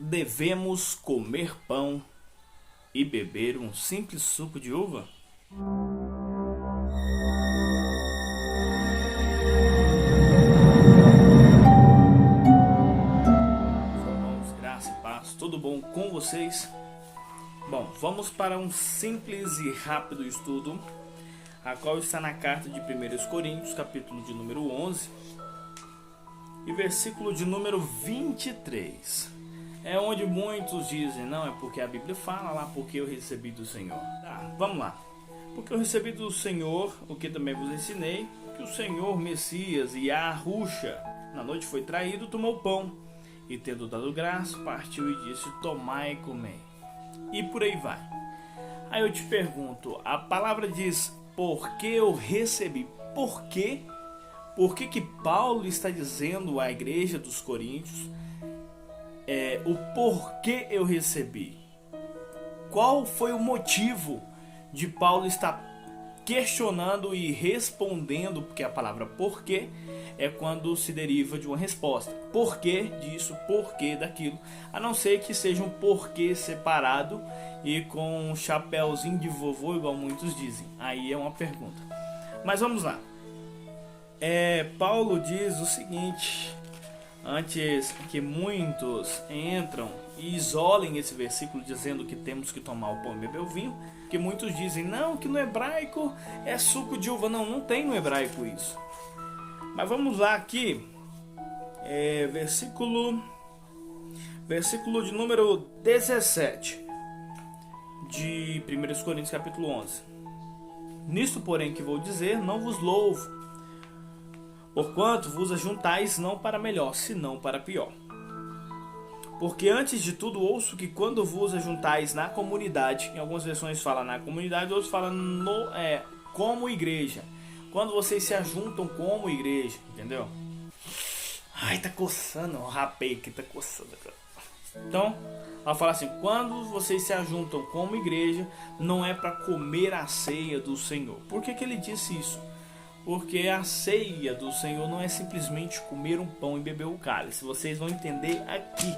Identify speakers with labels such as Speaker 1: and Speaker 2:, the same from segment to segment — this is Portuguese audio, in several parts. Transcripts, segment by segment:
Speaker 1: Devemos comer pão e beber um simples suco de uva? Irmãos, graça e paz, tudo bom com vocês? Bom, vamos para um simples e rápido estudo, a qual está na carta de 1 Coríntios, capítulo de número 11 e versículo de número 23. É onde muitos dizem, não, é porque a Bíblia fala lá, porque eu recebi do Senhor. Tá, vamos lá. Porque eu recebi do Senhor, o que também vos ensinei, que o Senhor Messias e a Arruxa, na noite foi traído, tomou pão, e tendo dado graça, partiu e disse, tomai e comei. E por aí vai. Aí eu te pergunto, a palavra diz, porque eu recebi. Por quê? Por que Paulo está dizendo à igreja dos Coríntios o porquê eu recebi? Qual foi o motivo de Paulo estar questionando e respondendo? Porque a palavra porquê é quando se deriva de uma resposta. Porquê disso, porquê daquilo. A não ser que seja um porquê separado e com um chapéuzinho de vovô, igual muitos dizem. Aí é uma pergunta. Mas vamos lá. Paulo diz o seguinte, antes que muitos entram e isolem esse versículo dizendo que temos que tomar o pão e beber o vinho, que muitos dizem, não, que no hebraico é suco de uva. Não, não tem no hebraico isso. Mas vamos lá aqui, versículo de número 17 de 1 Coríntios capítulo 11. Nisto, porém, que vou dizer, não vos louvo, porquanto vos ajuntais não para melhor, senão para pior. Porque antes de tudo ouço que quando vos ajuntais na comunidade, em algumas versões fala na comunidade, outros falam como igreja. Quando vocês se ajuntam como igreja, entendeu? Ai, tá coçando, eu rapei aqui, tá coçando. Então, ela fala assim, quando vocês se ajuntam como igreja, não é para comer a ceia do Senhor. Por que ele disse isso? Porque a ceia do Senhor não é simplesmente comer um pão e beber o cálice. Vocês vão entender aqui.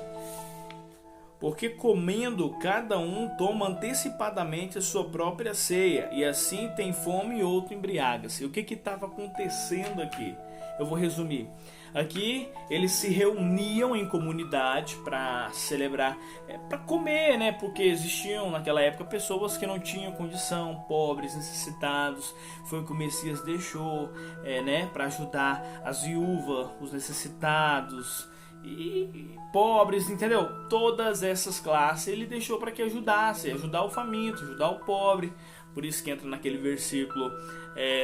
Speaker 1: Porque comendo, cada um toma antecipadamente a sua própria ceia. E assim tem fome e outro embriaga-se. O que estava acontecendo aqui? Eu vou resumir. Aqui eles se reuniam em comunidade para celebrar, para comer, né? Porque existiam naquela época pessoas que não tinham condição, pobres, necessitados. Foi o que o Messias deixou, né? Para ajudar as viúvas, os necessitados e pobres, entendeu? Todas essas classes ele deixou para que ajudasse, ajudar o faminto, ajudar o pobre. Por isso que entra naquele versículo,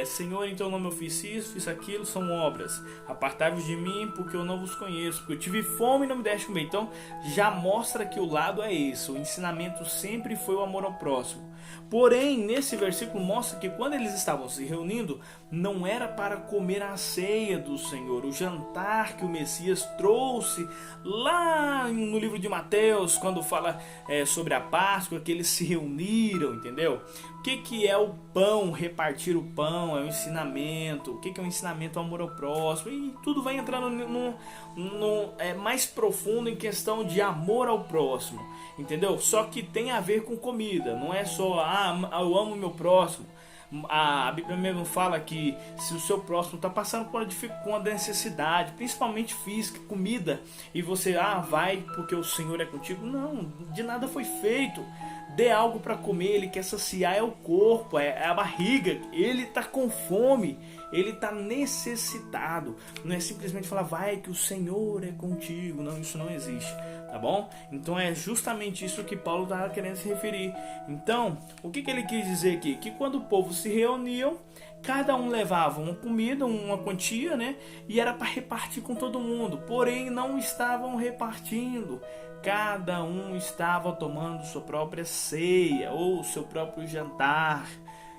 Speaker 1: Senhor, então não me fiz isso, fiz aquilo, são obras. Apartai-vos de mim, porque eu não vos conheço, porque eu tive fome e não me deste comer. Então, já mostra que o lado é esse. O ensinamento sempre foi o amor ao próximo. Porém, nesse versículo mostra que quando eles estavam se reunindo, não era para comer a ceia do Senhor, o jantar que o Messias trouxe lá no livro de Mateus, quando fala sobre a Páscoa, que eles se reuniram, entendeu? O que é o pão, repartir o pão, é o ensinamento. O que é o ensinamento, o amor ao próximo. E tudo vai entrando mais profundo em questão de amor ao próximo, entendeu? Só que tem a ver com comida, não é só, eu amo o meu próximo. A Bíblia mesmo fala que se o seu próximo está passando por uma necessidade, principalmente física, comida, e você, vai porque o Senhor é contigo. Não, de nada foi feito. Dê algo para comer, ele quer saciar, é o corpo, é a barriga, ele está com fome, ele está necessitado. Não é simplesmente falar, vai que o Senhor é contigo. Não, isso não existe, tá bom? Então é justamente isso que Paulo estava querendo se referir. Então, o que ele quis dizer aqui? Que quando o povo se reuniam, cada um levava uma comida, uma quantia, né? E era para repartir com todo mundo. Porém, não estavam repartindo. Cada um estava tomando sua própria ceia ou seu próprio jantar,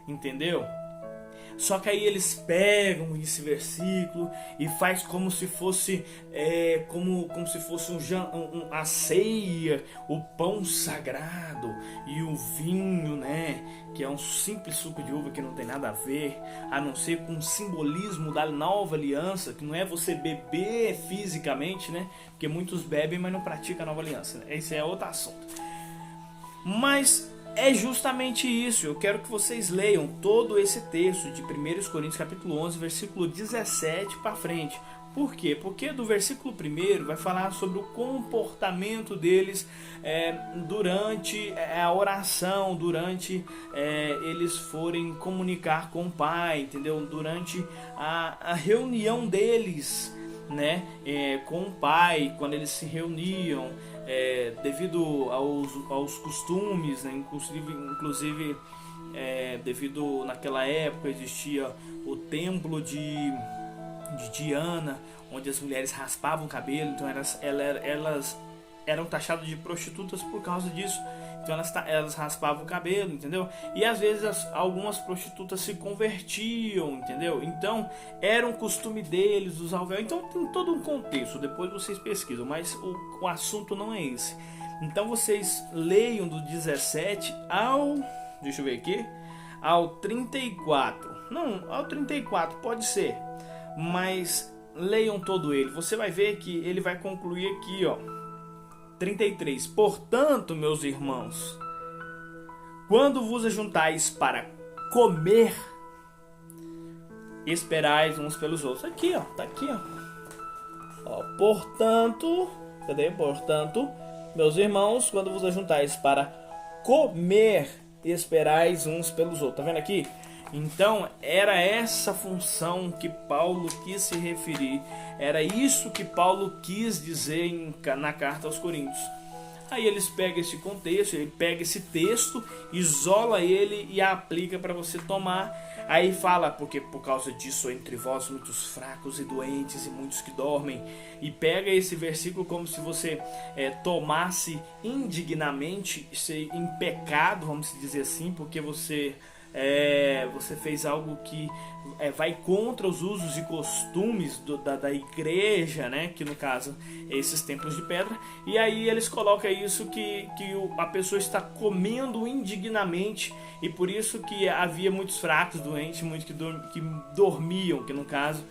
Speaker 1: entendeu? Só que aí eles pegam esse versículo e faz como se fosse como se fosse a ceia, o pão sagrado e o vinho, né? Que é um simples suco de uva que não tem nada a ver, a não ser com o simbolismo da nova aliança, que não é você beber fisicamente, né? Porque muitos bebem, mas não praticam a nova aliança, né? Esse é outro assunto. Mas é justamente isso. Eu quero que vocês leiam todo esse texto de 1 Coríntios capítulo 11, versículo 17 para frente. Por quê? Porque do versículo 1 vai falar sobre o comportamento deles durante a oração, durante eles forem comunicar com o Pai, entendeu? Durante a reunião deles, né, com o Pai, quando eles se reuniam, devido aos costumes, né, inclusive devido naquela época existia o templo de Diana, onde as mulheres raspavam o cabelo, então elas eram taxadas de prostitutas por causa disso. Então elas raspavam o cabelo, entendeu? E às vezes algumas prostitutas se convertiam, entendeu? Então era um costume deles usar o véu. Então tem todo um contexto, depois vocês pesquisam, mas o assunto não é esse. Então vocês leiam do 17 ao... deixa eu ver aqui... ao 34. Não, ao 34 pode ser, mas leiam todo ele. Você vai ver que ele vai concluir aqui, ó, 33. Portanto, meus irmãos, quando vos ajuntais para comer, esperais uns pelos outros. Aqui, ó, tá aqui, ó. Portanto, cadê? Portanto, meus irmãos, quando vos ajuntais para comer, esperais uns pelos outros. Tá vendo aqui? Então, era essa função que Paulo quis se referir. Era isso que Paulo quis dizer na carta aos Coríntios. Aí eles pegam esse contexto, ele pega esse texto, isola ele e aplica para você tomar. Aí fala, porque por causa disso entre vós muitos fracos e doentes e muitos que dormem. E pega esse versículo como se você tomasse indignamente, em pecado, vamos dizer assim, porque você fez algo que vai contra os usos e costumes da igreja, né? Que no caso é esses templos de pedra. E aí eles colocam isso que a pessoa está comendo indignamente, e por isso que havia muitos fracos, doentes, muitos que dormiam, que no caso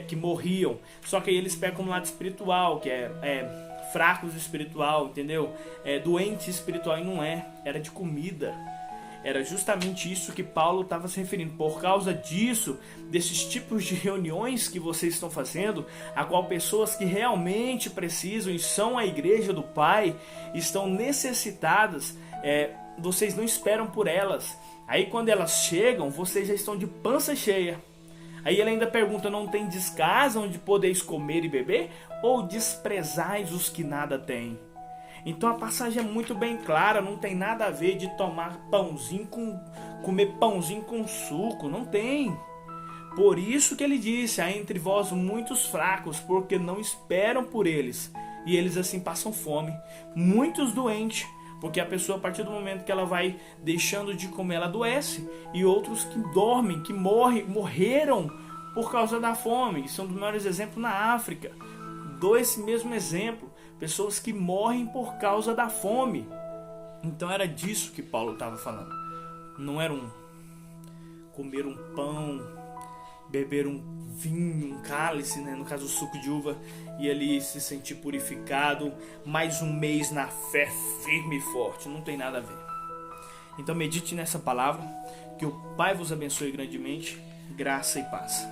Speaker 1: que morriam. Só que aí eles pegam no lado espiritual, que fracos espiritual, entendeu? Doente espiritual, e não era de comida. Era justamente isso que Paulo estava se referindo. Por causa disso, desses tipos de reuniões que vocês estão fazendo, a qual pessoas que realmente precisam e são a igreja do Pai, estão necessitadas, vocês não esperam por elas. Aí quando elas chegam, vocês já estão de pança cheia. Aí ele ainda pergunta, não tendes casa onde podeis comer e beber? Ou desprezais os que nada têm? Então a passagem é muito bem clara, não tem nada a ver de tomar pãozinho comer pãozinho com suco, não tem. Por isso que ele disse, há entre vós muitos fracos, porque não esperam por eles, e eles assim passam fome. Muitos doentes, porque a pessoa a partir do momento que ela vai deixando de comer, ela adoece. E outros que dormem, que morreram por causa da fome. São dos maiores exemplos na África. Dou esse mesmo exemplo. Pessoas que morrem por causa da fome. Então era disso que Paulo estava falando. Não era comer um pão, beber um vinho, um cálice, né? No caso o suco de uva, e ali se sentir purificado, mais um mês na fé firme e forte. Não tem nada a ver. Então medite nessa palavra, que o Pai vos abençoe grandemente, graça e paz.